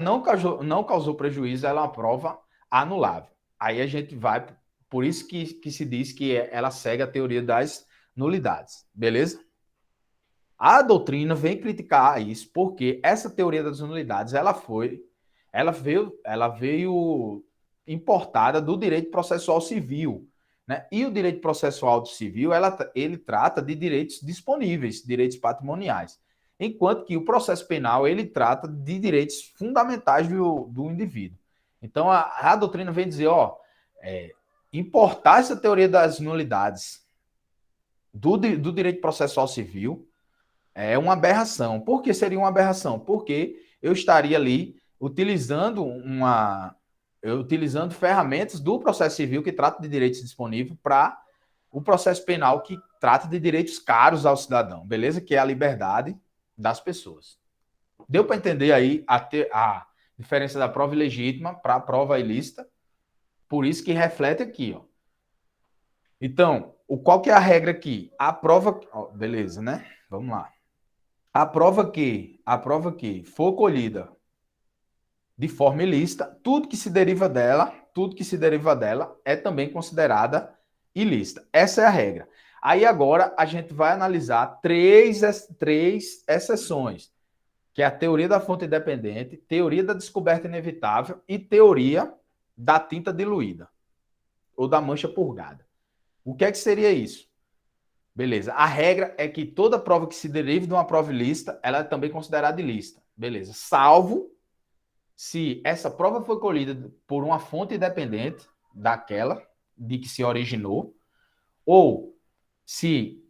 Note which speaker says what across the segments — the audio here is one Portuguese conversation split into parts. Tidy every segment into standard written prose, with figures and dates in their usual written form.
Speaker 1: não causou prejuízo, ela é uma prova anulável. Aí a gente vai, por isso que se diz que ela segue a teoria das nulidades, beleza? A doutrina vem criticar isso porque essa teoria das nulidades ela veio importada do direito processual civil, né? E o direito processual civil ele trata de direitos disponíveis, direitos patrimoniais, enquanto que o processo penal ele trata de direitos fundamentais do indivíduo. Então a doutrina vem dizer, é, importar essa teoria das nulidades do direito processual civil é uma aberração. Por que seria uma aberração? Porque eu estaria ali utilizando ferramentas do processo civil que trata de direitos disponíveis para o processo penal que trata de direitos caros ao cidadão, beleza? Que é a liberdade das pessoas. Deu para entender aí a diferença da prova ilegítima para a prova ilícita? Por isso que reflete aqui, ó. Então, qual que é a regra aqui? A prova, ó, beleza, né? Vamos lá. A prova que for colhida de forma ilícita, tudo que se deriva dela é também considerada ilícita. Essa é a regra. Aí agora a gente vai analisar três exceções, que é a teoria da fonte independente, teoria da descoberta inevitável e teoria da tinta diluída ou da mancha purgada. O que é que seria isso? Beleza. A regra é que toda prova que se derive de uma prova ilícita, ela é também considerada ilícita. Beleza. Salvo se essa prova foi colhida por uma fonte independente daquela de que se originou, ou se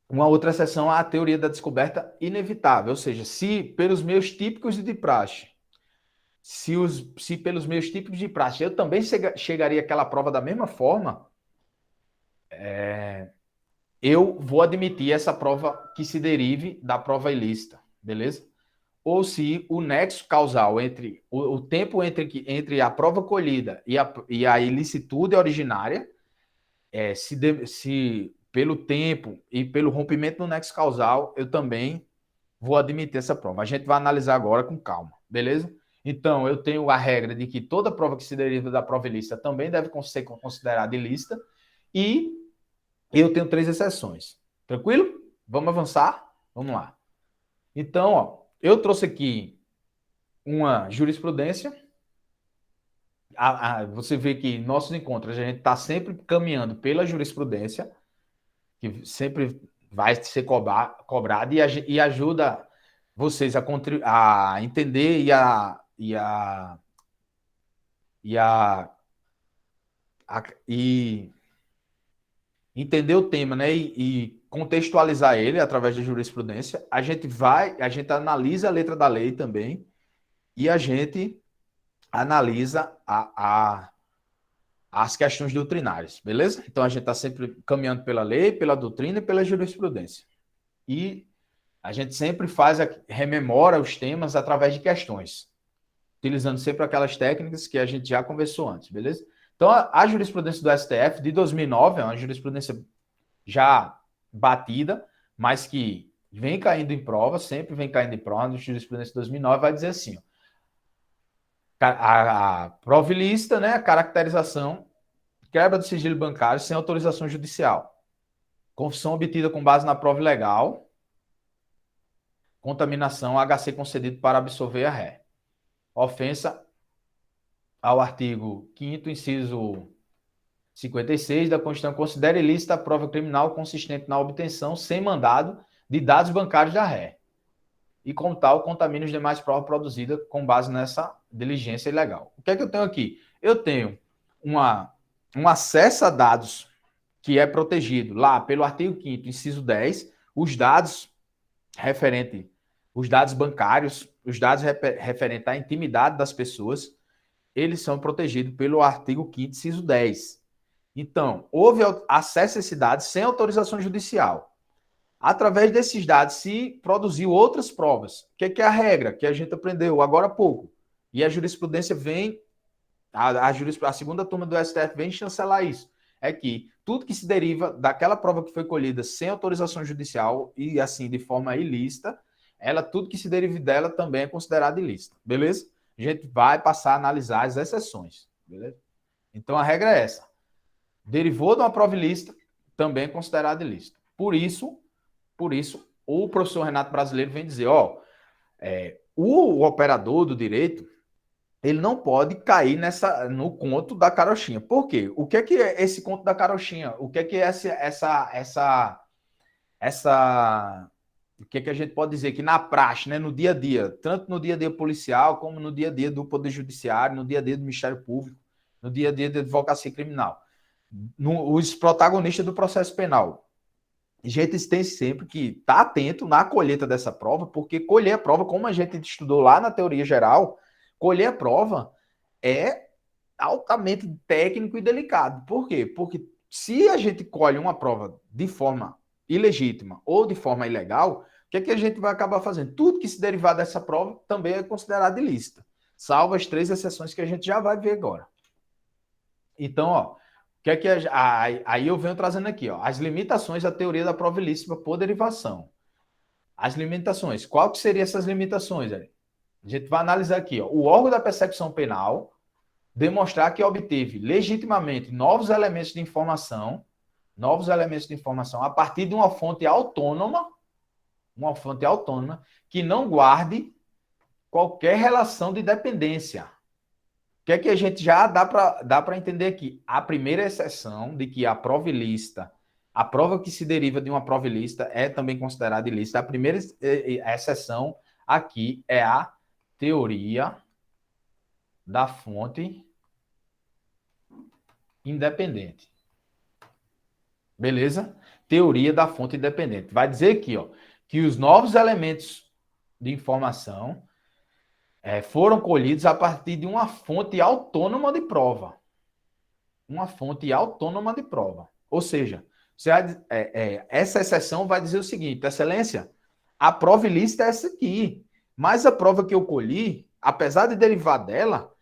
Speaker 1: uma outra exceção é a teoria da descoberta inevitável, ou seja, se pelos meus típicos de praxe, se pelos meus típicos de praxe eu também chegaria àquela prova da mesma forma, eu vou admitir essa prova que se derive da prova ilícita, beleza? Ou se o nexo causal entre o tempo entre a prova colhida e a ilicitude originária, se pelo tempo e pelo rompimento do nexo causal, eu também vou admitir essa prova. A gente vai analisar agora com calma, beleza? Então, eu tenho a regra de que toda prova que se deriva da prova ilícita também deve ser considerada ilícita e eu tenho três exceções. Tranquilo? Vamos avançar? Vamos lá. Então, ó, eu trouxe aqui uma jurisprudência. Você vê que nossos encontros a gente está sempre caminhando pela jurisprudência, que sempre vai ser cobrada e ajuda vocês a entender e entender o tema, né? E contextualizar ele através da jurisprudência. A gente analisa a letra da lei também e a gente analisa as questões doutrinárias, beleza? Então a gente está sempre caminhando pela lei, pela doutrina e pela jurisprudência. E a gente sempre rememora os temas através de questões, utilizando sempre aquelas técnicas que a gente já conversou antes, beleza? Então a jurisprudência do STF de 2009 é uma jurisprudência já batida, mas que vem caindo em prova, sempre vem caindo em prova. A jurisprudência de 2009 vai dizer assim, ó, a prova ilícita, né, a caracterização, quebra do sigilo bancário sem autorização judicial, confissão obtida com base na prova ilegal, contaminação, HC concedido para absolver a ré, ofensa ao artigo 5º, inciso 56 da Constituição, considera ilícita a prova criminal consistente na obtenção sem mandado de dados bancários da ré, e como tal, contamina os demais provas produzidas com base nessa diligência ilegal. O que é que eu tenho aqui? Eu tenho um acesso a dados que é protegido lá pelo artigo 5º, inciso 10, os dados bancários, os dados referentes à intimidade das pessoas, eles são protegidos pelo artigo 5º, inciso 10. Então, houve acesso a esses dados sem autorização judicial. Através desses dados se produziu outras provas. O que é a regra que a gente aprendeu agora há pouco? E a jurisprudência vem, a segunda turma do STF vem chancelar isso. É que tudo que se deriva daquela prova que foi colhida sem autorização judicial e assim de forma ilícita, ela, tudo que se derive dela também é considerado ilícito, beleza? A gente vai passar a analisar as exceções, beleza? Então, a regra é essa. Derivou de uma prova ilícita, também é considerado ilícito. Por isso, o professor Renato Brasileiro vem dizer, o operador do direito, ele não pode cair no conto da carochinha. Por quê? O que é esse conto da carochinha? O que é o que a gente pode dizer que na praxe, né, no dia a dia, tanto no dia a dia policial, como no dia a dia do Poder Judiciário, no dia a dia do Ministério Público, no dia a dia da advocacia criminal, os protagonistas do processo penal. A gente tem sempre que estar atento na colheita dessa prova, porque colher a prova, como a gente estudou lá na teoria geral, colher a prova é altamente técnico e delicado. Por quê? Porque se a gente colhe uma prova de forma ilegítima ou de forma ilegal, o que a gente vai acabar fazendo? Tudo que se derivar dessa prova também é considerado ilícita, salvo as 3 exceções que a gente já vai ver agora. Então, aí eu venho trazendo aqui, as limitações da teoria da prova ilícita por derivação. As limitações. Qual que seriam essas limitações? A gente vai analisar aqui, o órgão da persecução penal demonstrar que obteve legitimamente novos elementos de informação a partir de uma fonte autônoma que não guarde qualquer relação de dependência. O que é que a gente já dá para entender aqui? A primeira exceção de que a prova ilícita, a prova que se deriva de uma prova ilícita é também considerada ilícita. A primeira exceção aqui é a teoria da fonte independente. Beleza? Teoria da fonte independente. Vai dizer aqui, que os novos elementos de informação foram colhidos a partir de uma fonte autônoma de prova. Uma fonte autônoma de prova. Ou seja, essa exceção vai dizer o seguinte, excelência, a prova ilícita é essa aqui, mas a prova que eu colhi, apesar de derivar dela,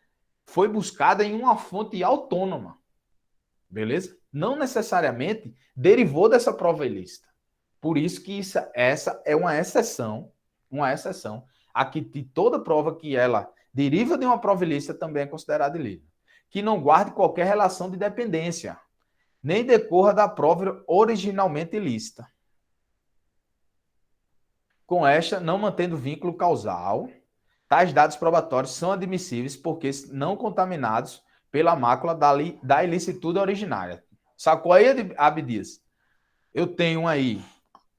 Speaker 1: foi buscada em uma fonte autônoma. Beleza? Não necessariamente derivou dessa prova ilícita. Por isso que essa é uma exceção aqui de toda prova que ela deriva de uma prova ilícita também é considerada ilícita. Que não guarde qualquer relação de dependência, nem decorra da prova originalmente ilícita. Com esta, não mantendo vínculo causal, tais dados probatórios são admissíveis porque não contaminados pela mácula da ilicitude originária. Sacou aí, Abdias? Eu tenho aí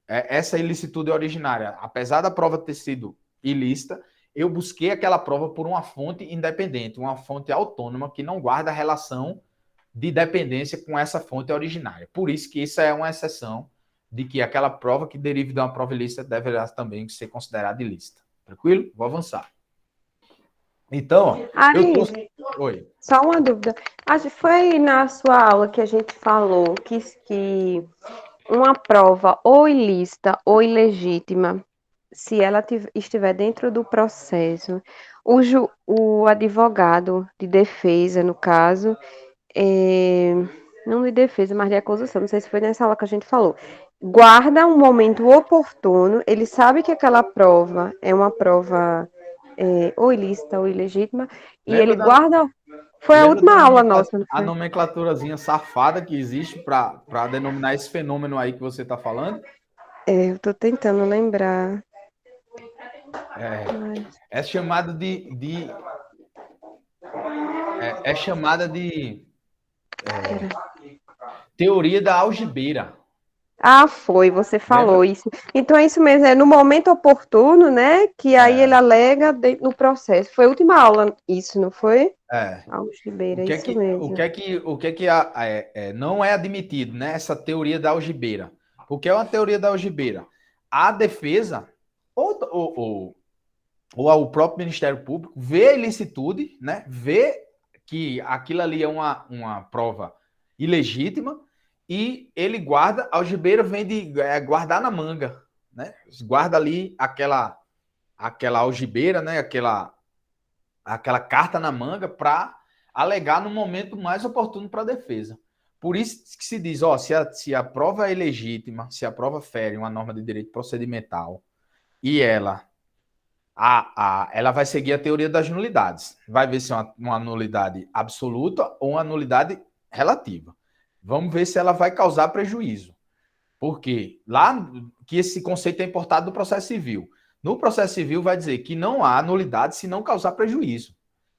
Speaker 1: essa ilicitude originária. Apesar da prova ter sido ilícita, eu busquei aquela prova por uma fonte independente, uma fonte autônoma que não guarda relação de dependência com essa fonte originária. Por isso que isso é uma exceção de que aquela prova que derive de uma prova ilícita deverá também ser considerada ilícita. Tranquilo? Vou avançar. Então, Oi.
Speaker 2: Só uma dúvida. Foi na sua aula que a gente falou que uma prova ou ilícita ou ilegítima, se ela estiver dentro do processo, o advogado de defesa, no caso, não de defesa, mas de acusação, não sei se foi nessa aula que a gente falou, guarda um momento oportuno, ele sabe que aquela prova é uma prova ou ilícita ou ilegítima, e ele guarda... Foi a última aula nossa, não foi?
Speaker 1: A nomenclaturazinha safada que existe para denominar esse fenômeno aí que você está falando?
Speaker 2: Eu tô tentando lembrar.
Speaker 1: É chamada de teoria da algibeira.
Speaker 2: Você falou isso. Então é isso mesmo, é no momento oportuno, né? Que aí ele alega no processo. Foi a última aula, isso, não foi? Algibeira, isso mesmo.
Speaker 1: O que não é admitido, né? Essa teoria da algibeira. O que é uma teoria da algibeira? A defesa ou o próprio Ministério Público vê a ilicitude, né? Vê que aquilo ali é uma prova ilegítima e ele guarda, a algibeira vem de guardar na manga, né? Guarda ali aquela algibeira, né? Aquela carta na manga para alegar no momento mais oportuno para a defesa. Por isso que se diz, se a prova é ilegítima, se a prova fere uma norma de direito procedimental e ela ela vai seguir a teoria das nulidades. Vai ver se é uma nulidade absoluta ou uma nulidade relativa. Vamos ver se ela vai causar prejuízo. Porque lá que esse conceito é importado do processo civil. No processo civil vai dizer que não há nulidade se não causar prejuízo.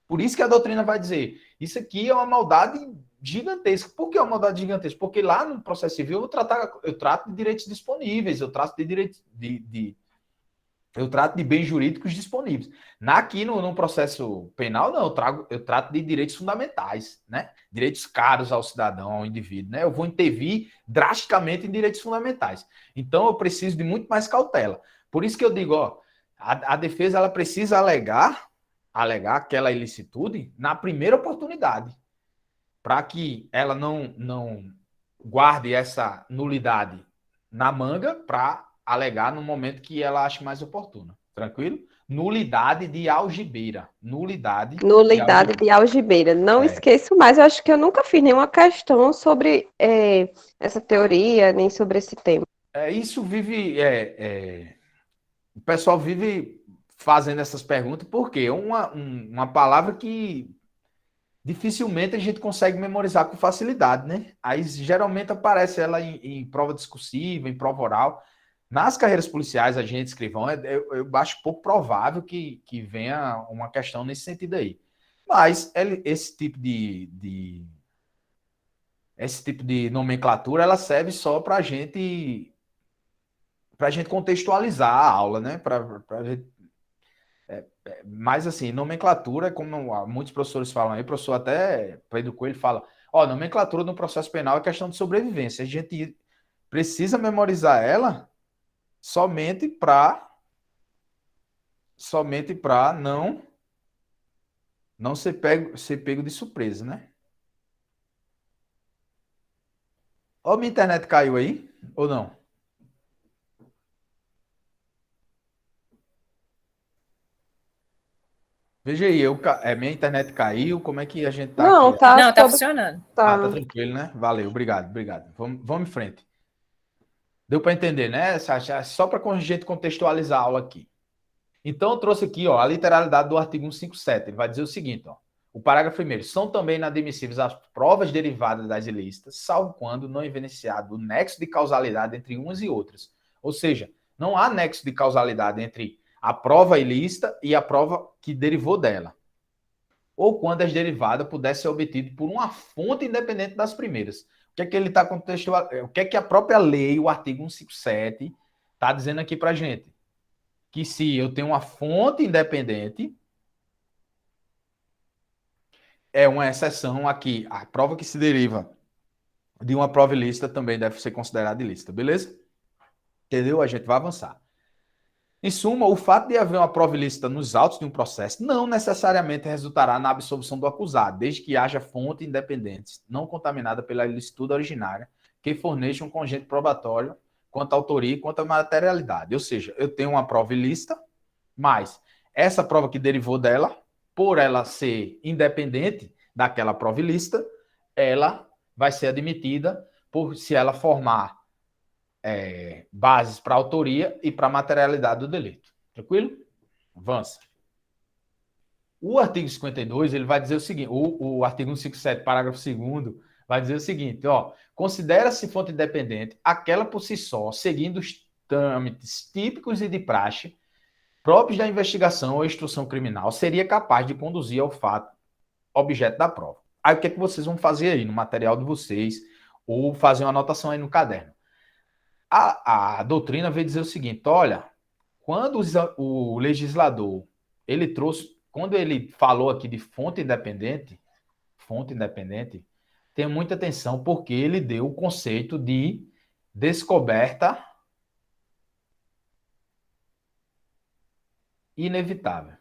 Speaker 1: Por isso que a doutrina vai dizer, isso aqui é uma maldade gigantesca. Por que é uma maldade gigantesca? Porque lá no processo civil eu trato de direitos disponíveis, eu trato de direitos eu trato de bens jurídicos disponíveis. Aqui no processo penal, não, eu trato de direitos fundamentais, né? Direitos caros ao cidadão, ao indivíduo, né? Eu vou intervir drasticamente em direitos fundamentais. Então, eu preciso de muito mais cautela. Por isso que eu digo, ó, a defesa ela precisa alegar aquela ilicitude na primeira oportunidade, para que ela não guarde essa nulidade na manga para alegar no momento que ela ache mais oportuno. Tranquilo? Nulidade de algibeira. Nulidade de
Speaker 2: Nulidade
Speaker 1: algibeira.
Speaker 2: de algibeira. Não
Speaker 1: É,
Speaker 2: esqueço mais, eu acho que eu nunca fiz nenhuma questão sobre essa teoria, nem sobre esse tema.
Speaker 1: isso vive. O pessoal vive fazendo essas perguntas porque é uma palavra que dificilmente a gente consegue memorizar com facilidade, né? Aí geralmente aparece ela em prova discursiva, em prova oral. Nas carreiras policiais, agente, escrivão, eu acho pouco provável que venha uma questão nesse sentido aí. Mas esse tipo de nomenclatura, ela serve só para gente contextualizar a aula, né? Mas assim, nomenclatura, como muitos professores falam aí, o professor até Pedro Coelho fala, ó, nomenclatura no processo penal é questão de sobrevivência. A gente precisa memorizar ela somente para não ser pego de surpresa, né? Ó, minha internet caiu aí ou não? Veja aí, minha internet caiu, como é que a gente tá
Speaker 2: Não,
Speaker 1: aqui?
Speaker 2: tá
Speaker 3: Não, tá
Speaker 2: todo.
Speaker 3: funcionando.
Speaker 1: Tá
Speaker 2: Tá.
Speaker 1: tranquilo, né? Valeu, obrigado, obrigado. Vamos em frente. Deu para entender, né, Sasha? Só para a gente contextualizar a aula aqui. Então, eu trouxe aqui ó, a literalidade do artigo 157. Ele vai dizer o seguinte: ó, o parágrafo primeiro. São também inadmissíveis as provas derivadas das ilícitas, salvo quando não evidenciado o nexo de causalidade entre umas e outras. Ou seja, não há nexo de causalidade entre a prova ilícita e a prova que derivou dela. Ou quando as derivadas pudessem ser obtidas por uma fonte independente das primeiras. O que é que ele está contextualizando? O que é que a própria lei, o artigo 157, está dizendo aqui para a gente? Que se eu tenho uma fonte independente, é uma exceção aqui. A prova que se deriva de uma prova ilícita também deve ser considerada ilícita, beleza? Entendeu? A gente vai avançar. Em suma, o fato de haver uma prova ilícita nos autos de um processo não necessariamente resultará na absolvição do acusado, desde que haja fonte independente, não contaminada pela ilicitude originária, que forneça um conjunto probatório quanto à autoria e quanto à materialidade. Ou seja, eu tenho uma prova ilícita, mas essa prova que derivou dela, por ela ser independente daquela prova ilícita, ela vai ser admitida por se ela formar bases para autoria e para materialidade do delito. Tranquilo? Avança. O artigo 52, ele vai dizer o seguinte, o artigo 157, parágrafo 2º, vai dizer o seguinte, ó, considera-se fonte independente aquela por si só, seguindo os trâmites típicos e de praxe próprios da investigação ou instrução criminal, seria capaz de conduzir ao fato objeto da prova. Aí o que é que vocês vão fazer aí no material de vocês, ou fazer uma anotação aí no caderno? A doutrina veio dizer o seguinte, olha, quando o legislador, ele trouxe, quando ele falou aqui de fonte independente, tenha muita atenção, porque ele deu o conceito de descoberta inevitável.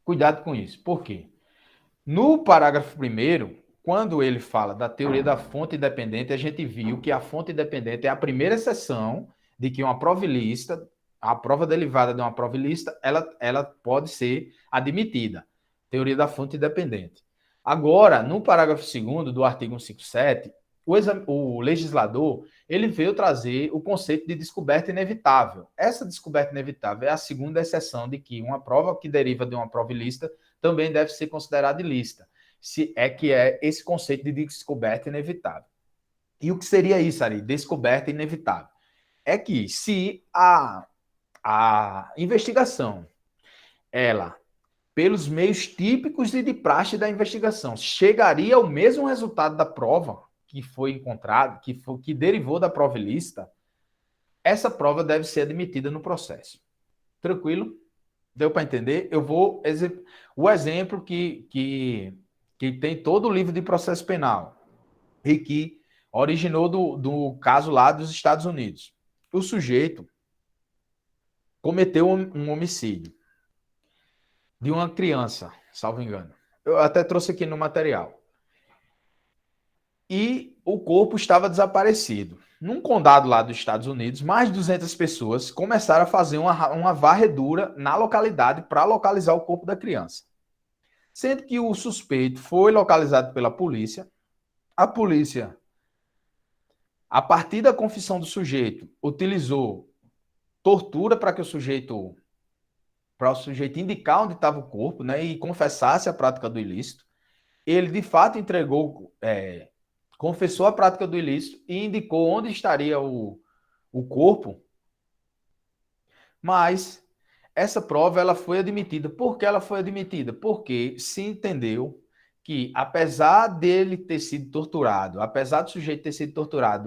Speaker 1: Cuidado com isso. Por quê? No parágrafo primeiro, quando ele fala da teoria da fonte independente, a gente viu que a fonte independente é a primeira exceção de que uma prova ilícita, a prova derivada de uma prova ilícita, ela pode ser admitida. Teoria da fonte independente. Agora, no parágrafo segundo do artigo 157, o legislador ele veio trazer o conceito de descoberta inevitável. Essa descoberta inevitável é a segunda exceção de que uma prova que deriva de uma prova ilícita também deve ser considerada ilícita. Se é que é esse conceito de descoberta inevitável. E o que seria isso, Ari? Descoberta inevitável. É que se a investigação, ela, pelos meios típicos e de praxe da investigação, chegaria ao mesmo resultado da prova que foi encontrado, que derivou da prova ilícita, essa prova deve ser admitida no processo. Tranquilo? Deu para entender? Eu vou. O exemplo que tem todo o livro de processo penal e que originou do caso lá dos Estados Unidos. O sujeito cometeu um homicídio de uma criança, salvo engano. Eu até trouxe aqui no material. E o corpo estava desaparecido. Num condado lá dos Estados Unidos, mais de 200 pessoas começaram a fazer uma varredura na localidade para localizar o corpo da criança. Sendo que o suspeito foi localizado pela polícia. A polícia, a partir da confissão do sujeito, utilizou tortura para o sujeito indicar onde estava o corpo, né, e confessasse a prática do ilícito. Ele, de fato, confessou a prática do ilícito e indicou onde estaria o corpo, mas essa prova ela foi admitida. Por que ela foi admitida? Porque se entendeu que, apesar dele ter sido torturado, apesar do sujeito ter sido torturado